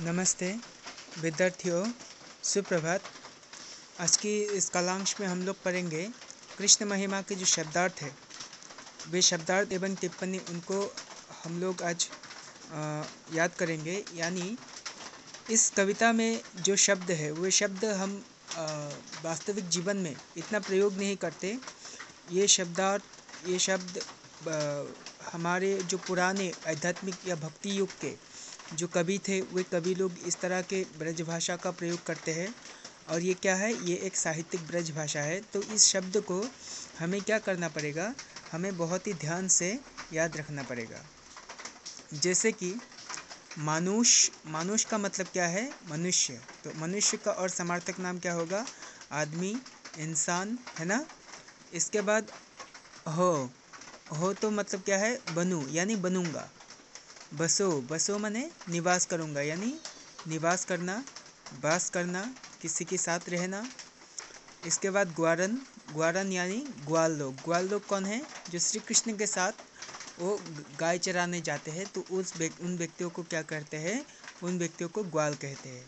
नमस्ते विद्यार्थियों, सुप्रभात। आज की इस कालांश में हम लोग पढ़ेंगे कृष्ण महिमा के जो शब्दार्थ है, वे शब्दार्थ एवं टिप्पणी उनको हम लोग आज याद करेंगे। यानी इस कविता में जो शब्द है वे शब्द हम वास्तविक जीवन में इतना प्रयोग नहीं करते। ये शब्द हमारे जो पुराने आध्यात्मिक या भक्ति युग के जो कवि थे, वे कवि लोग इस तरह के ब्रज भाषा का प्रयोग करते हैं। और ये क्या है? ये एक साहित्यिक ब्रज भाषा है। तो इस शब्द को हमें क्या करना पड़ेगा? हमें बहुत ही ध्यान से याद रखना पड़ेगा। जैसे कि मानुष का मतलब क्या है? मनुष्य। तो मनुष्य का और समार्थक नाम क्या होगा? आदमी, इंसान, है ना। इसके बाद हो तो मतलब क्या है? बनू, यानी बनूंगा। बसो माने निवास करूंगा, यानी निवास करना, वास करना, किसी के साथ रहना। इसके बाद ग्वारन यानी ग्वाल लोग कौन है? जो श्री कृष्ण के साथ वो गाय चराने जाते हैं, तो उन व्यक्तियों को क्या कहते हैं? उन व्यक्तियों को ग्वाल कहते हैं।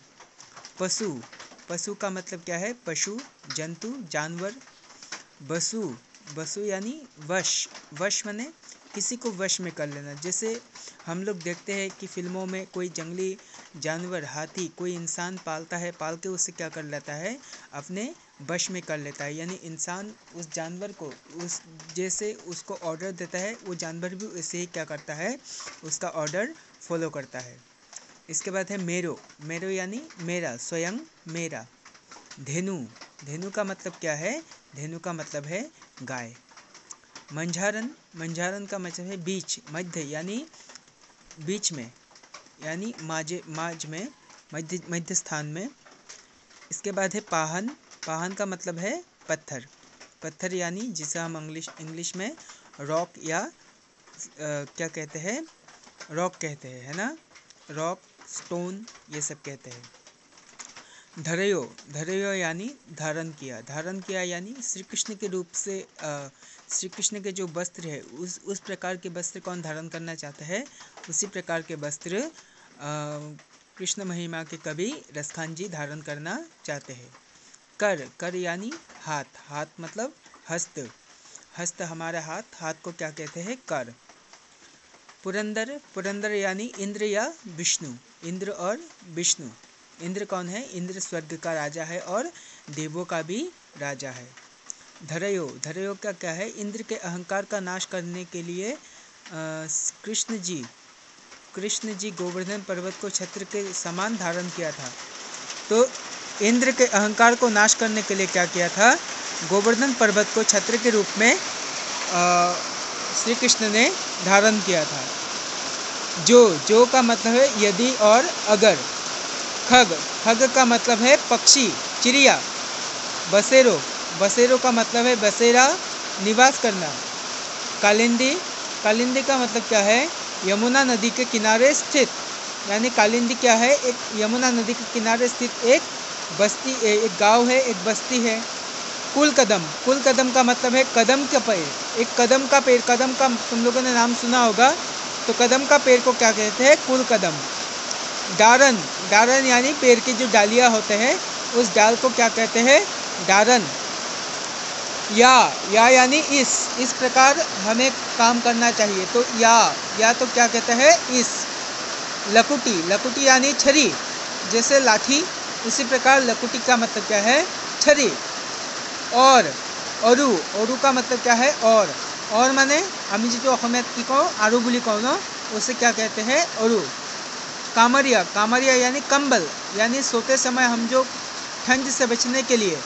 पशु का मतलब क्या है? पशु, जंतु, जानवर। बसु यानी वश माने किसी को वश में कर लेना। जैसे हम लोग देखते हैं कि फिल्मों में कोई जंगली जानवर, हाथी, कोई इंसान पालता है, पाल के उससे क्या कर लेता है? अपने वश में कर लेता है। यानी इंसान उस जानवर को जैसे उसको ऑर्डर देता है, वो जानवर भी वैसे ही क्या करता है? उसका ऑर्डर फॉलो करता है। इसके बाद है मेरो यानी मेरा, स्वयं मेरा। धेनु का मतलब क्या है? धेनु का मतलब है गाय। मंझारन का मतलब है बीच, मध्य, यानी बीच में, यानी माज में, मध्य स्थान में। इसके बाद है पाहन का मतलब है पत्थर, यानी जिसे हम इंग्लिश में रॉक या क्या कहते हैं? रॉक कहते हैं, है ना। रॉक, स्टोन, ये सब कहते हैं। धरयो यानी धारण किया, यानी श्री कृष्ण के रूप से श्री कृष्ण के जो वस्त्र है, उस प्रकार के वस्त्र कौन धारण करना चाहता है? उसी प्रकार के वस्त्र कृष्ण महिमा के कवि रसखान जी धारण करना चाहते हैं। कर यानी हाथ मतलब हस्त, हमारा हाथ को क्या कहते हैं? कर। पुरंदर यानी इंद्र या विष्णु, इंद्र और विष्णु। इंद्र कौन है? इंद्र स्वर्ग का राजा है और देवों का भी राजा है। धरयो का क्या है? इंद्र के अहंकार का नाश करने के लिए कृष्ण जी गोवर्धन पर्वत को छत्र के समान धारण किया था। तो इंद्र के अहंकार को नाश करने के लिए क्या किया था? गोवर्धन पर्वत को छत्र के रूप में श्री कृष्ण ने धारण किया था। जो का मतलब है यदि और अगर। खग का मतलब है पक्षी, चिड़िया। बसेरो का मतलब है बसेरा, निवास करना। कालिंदी का मतलब क्या है? यमुना नदी के किनारे स्थित, यानी कालिंदी क्या है? एक यमुना नदी के किनारे स्थित एक बस्ती, एक गांव है, एक बस्ती है। कुल कदम का मतलब है कदम का पेड़, एक कदम का पेड़। कदम का तुम लोगों ने नाम सुना होगा। तो कदम का पेड़ को क्या कहते हैं? कुल कदम। डारन यानी पेड़ की जो डालियां होते हैं, उस डाल को क्या कहते हैं? डारन। या यानी इस प्रकार हमें काम करना चाहिए। तो या तो क्या कहते हैं? इस। लकुटी यानी छरी, जैसे लाठी, उसी प्रकार लकुटी का मतलब क्या है? छरी। और औरु का मतलब क्या है? और माने আমি जो অসমীয়াত কি কওঁ আৰু বুলি কওঁ ন, उसे क्या कहते हैं? औरु। कामरिया यानी कंबल, यानी सोते समय हम जो ठंड से बचने के लिए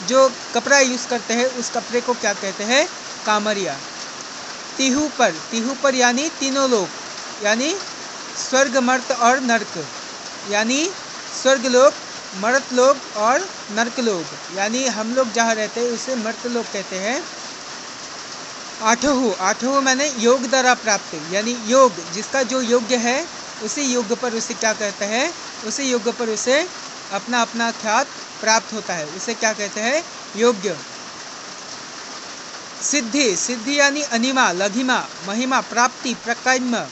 जो कपड़ा यूज़ करते हैं, उस कपड़े को क्या कहते हैं? कामरिया। तिहु पर यानी तीनों लोग, यानी स्वर्ग, मर्त और नरक, यानी स्वर्ग लोग, मर्त लोग और नरक लोग, यानी हम लोग जहाँ रहते हैं उसे मर्त लोग कहते हैं। आठों मैंने योग द्वारा प्राप्त, यानी योग, जिसका जो योग्य है उसी योग पर उसे क्या कहते हैं? उसी योग पर उसे अपना ख्यात प्राप्त होता है, उसे क्या कहते हैं? योग्य। सिद्धि यानी अनिमा, लघिमा, महिमा, प्राप्ति, प्रकाम्य,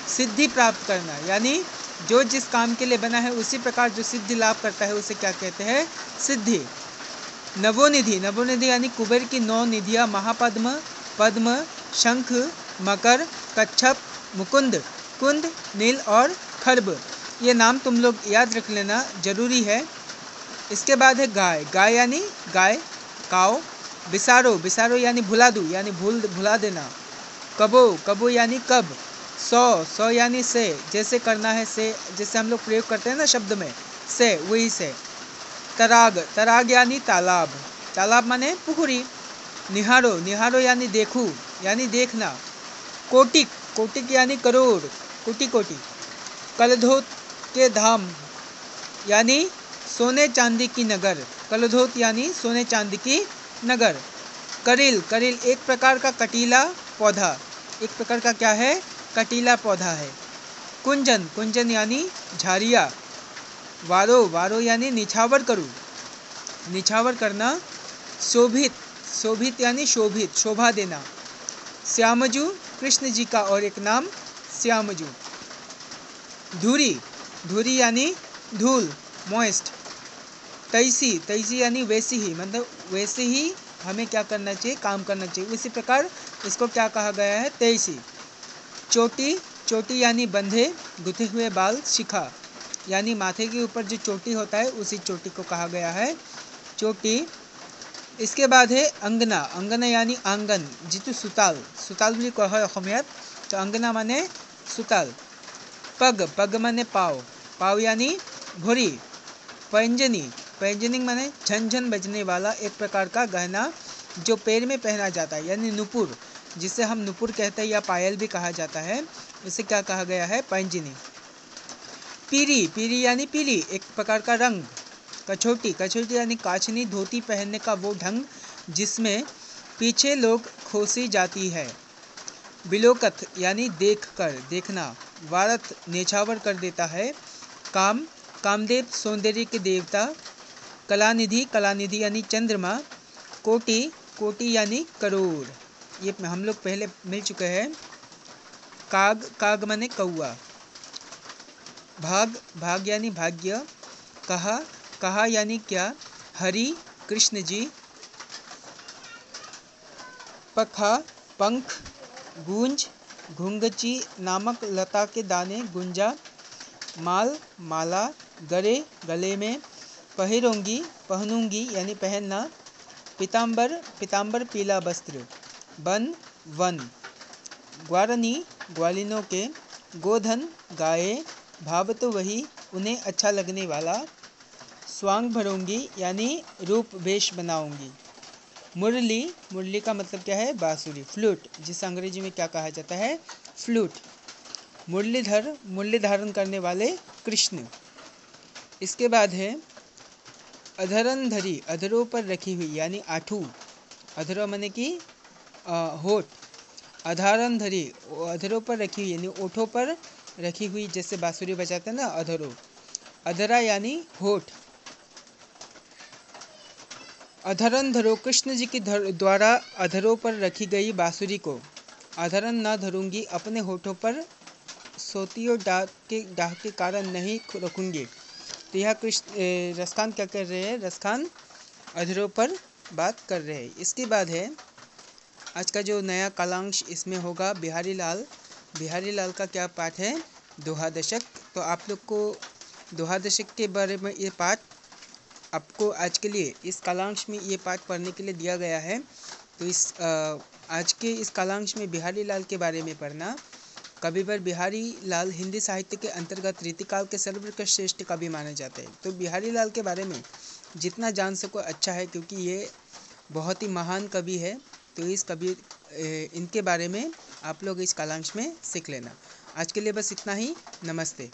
सिद्धि प्राप्त करना, यानी जो जिस काम के लिए बना है उसी प्रकार जो सिद्धि लाभ करता है उसे क्या कहते हैं? सिद्धि। नवोनिधि, नवोनिधि यानी कुबेर की 9 निधियाँ महापद्म, पद्म, शंख, मकर, कच्छप, मुकुंद, कुंद, नील और खर्ब। ये नाम तुम लोग याद रख लेना, जरूरी है। इसके बाद है गाय, गाय यानी गाय, काव। बिसारो, बिसारो यानी भुला दूँ, यानी भुला देना। कबो, कबो यानी कब। सौ, सौ यानी से, जैसे करना है से, जैसे हम लोग प्रयोग करते हैं ना शब्द में, से, वही से। तराग, तराग यानी तालाब, तालाब माने पुखरी। निहारो, निहारो यानी देखूं, यानी देखना। कोटिक, कोटिक यानी करोड़, कोटि कोटि। कलधोत के धाम यानी सोने चांदी की नगर, कलधोत यानी सोने चांदी की नगर। करील, करील एक प्रकार का कटीला पौधा, एक प्रकार का क्या है? कटीला पौधा है। कुंजन, कुंजन यानी झाड़िया। वारो, वारो यानी निछावर करूँ, निछावर करना। शोभित, शोभित यानी शोभित, शोभा देना। श्यामजू कृष्ण जी का और एक नाम श्यामजू। धूरी, धूरी यानी धूल, मॉइस्ट। तैसी, तैसी यानी वैसी ही, मतलब वैसे ही हमें क्या करना चाहिए? काम करना चाहिए। उसी प्रकार इसको क्या कहा गया है? तैसी। चोटी, चोटी यानी बंधे गुथे हुए बाल। शिखा यानी माथे के ऊपर जो चोटी होता है उसी चोटी को कहा गया है चोटी। इसके बाद है अंगना, अंगना यानी आंगन जितु सुताल, सुताल भी कह अखमियात, तो अंगना माने सुताल। पग, पग माने पाव, पाव यानी भोरी। पैंजनी, पैंजनी माने झनझन बजने वाला एक प्रकार का गहना जो पैर में पहना जाता है, यानी नुपुर, जिसे हम नुपुर कहते हैं या पायल भी कहा जाता है, इसे क्या कहा गया है? पैंजनी। पीरी, पीरी यानी पीली, एक प्रकार का रंग। कछोटी, कछोटी यानी काछनी धोती पहनने का वो ढंग जिसमें पीछे लोग खोसी जाती है। बिलोकत यानी देखकर, देखना। वारत नेछावर कर देता है। काम, कामदेव सौंदर्य के देवता। कलानिधि, कलानिधि यानी चंद्रमा। कोटि, कोटि यानी करोड़, ये हम लोग पहले मिल चुके हैं। काग, काग माने कौआ। भाग, भाग यानी भाग्य। कहा, कहा यानी क्या? हरि कृष्ण जी। पखा, पंख। गूंज, घुंगची नामक लता के दाने, गुंजा। माल, माला। गरे, गले में। पहिरोंगी, पहनूंगी यानी पहनना। पीताम्बर, पीताम्बर पीला वस्त्र। One, one. ग्वारनी, ग्वालिनों के। गोधन, गाये। भाव तो वही, उन्हें अच्छा लगने वाला। स्वांग भरूंगी यानी रूप वेश बनाऊंगी। मुरली, मुरली का मतलब क्या है? बांसुरी, फ्लूट, जिसे अंग्रेजी में क्या कहा जाता है? फ्लूट। मुरलीधर, मुरली धारण करने वाले कृष्ण। इसके बाद है अधरंधरी, अधरों पर रखी हुई यानी आठू, अधरों माने कि होठ। अधारंधरी, अधरों पर रखी हुई यानी ओठों पर रखी हुई, जैसे बांसुरी बजाते हैं ना, अधरों। अधरा यानी होठ। अधरन धरो, कृष्ण जी के द्वारा अधरों पर रखी गई बांसुरी को अधरन न धरूंगी, अपने होठों पर सोतियों डाह के कारण नहीं रखूंगी। तो यह कृष्ण रसखान क्या कर रहे हैं? रसखान अधरों पर बात कर रहे हैं। इसके बाद है आज का जो नया कालांश इसमें होगा बिहारी लाल। बिहारी लाल का क्या पाठ है? दोहा दशक। तो आप लोग को दोहा दशक के बारे में ये पाठ आपको आज के लिए इस कालांश में ये पाठ पढ़ने के लिए दिया गया है। तो इस आज के इस कालांश में बिहारी लाल के बारे में पढ़ना। कविवर बिहारी लाल हिंदी साहित्य के अंतर्गत रीतिकाल के सर्वश्रेष्ठ श्रेष्ठ कवि माने जाते हैं। तो बिहारी लाल के बारे में जितना जान सको अच्छा है, क्योंकि ये बहुत ही महान कवि है। तो इस कवि इनके बारे में आप लोग इस कालांश में सीख लेना। आज के लिए बस इतना ही। नमस्ते।